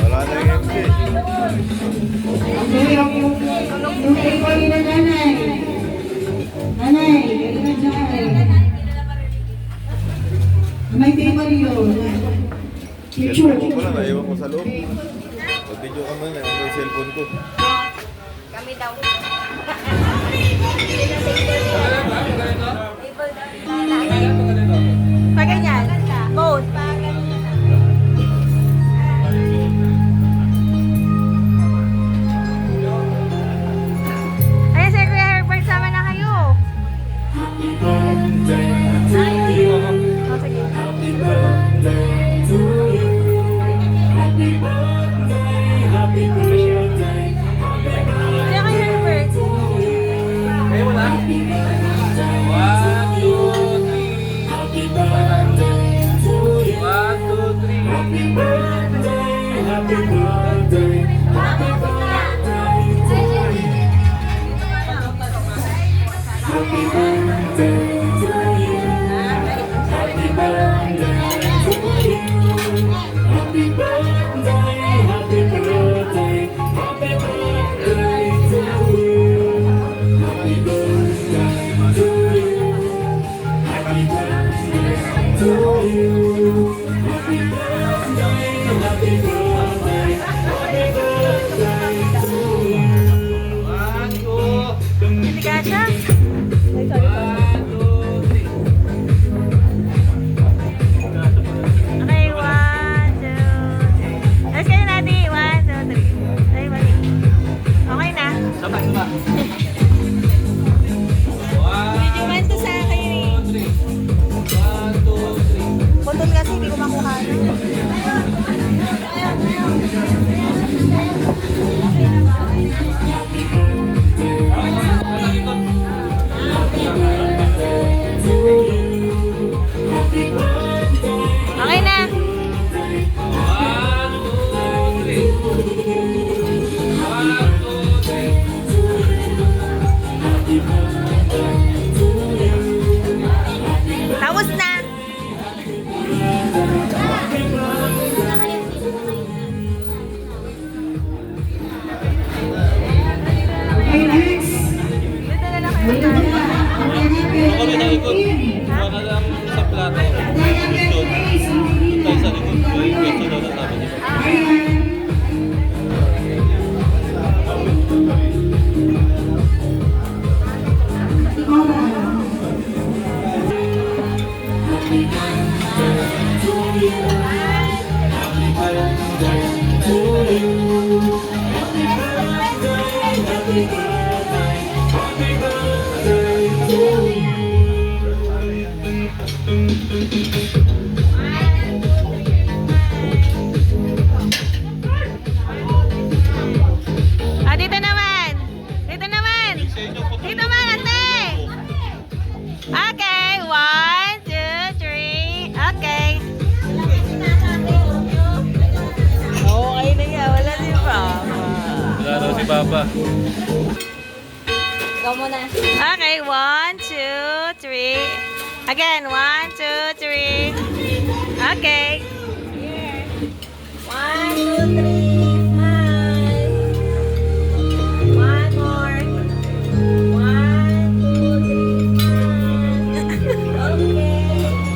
Wala na yung MC. Okay, yung table na nanay. Nanay, galing na dyan. May table yun. Picture. Cellphone ko lang, naiwan ko sa loob. Mag-video ka man, ano yung cellphone ko. Kami daw. Pag ganyan. Both. Ay, Sir Kuya Herbert, sama na kayo. Happy birthday to you. O, sige. Happy birthday to you. Happy birthday, happy birthday. Happy Kuya kay Herbert. Happy birthday Happy birthday to you. Happy birthday, happy birthday. Happy birthday to you. Happy birthday to you. Happy birthday to you. Happy birthday, happy birthday. Happy birthday to you. Happy birthday to you. Happy birthday to you. Happy birthday, happy birthday. Happy birthday to you. Hindi ka siya? Ay, sorry po. Okay, 1, 2, 3. Let's kayo natin. 1, 2, 3. Ay, mali. Okay na. Medyo man to sa akin eh. Putol kasi, hindi ko makuha na. Okay na. Tapos na. Okay, next. Dito na lang kayo. Dito na. Ako rin ang ikot. Kuha ka lang sa plato. Tayo sa likod ko. Yung pwesto daw na tabi niya. Ah, dito naman. Dito naman. Dito naman, ate. Okay, 1, 2, 3. Okay. Okay na yan. Wala si Papa. Wala daw si Papa. Ikaw muna. Okay, 1, 2, 3. Again, 1, 2, 3. Okay. Here. 1, 2, 3.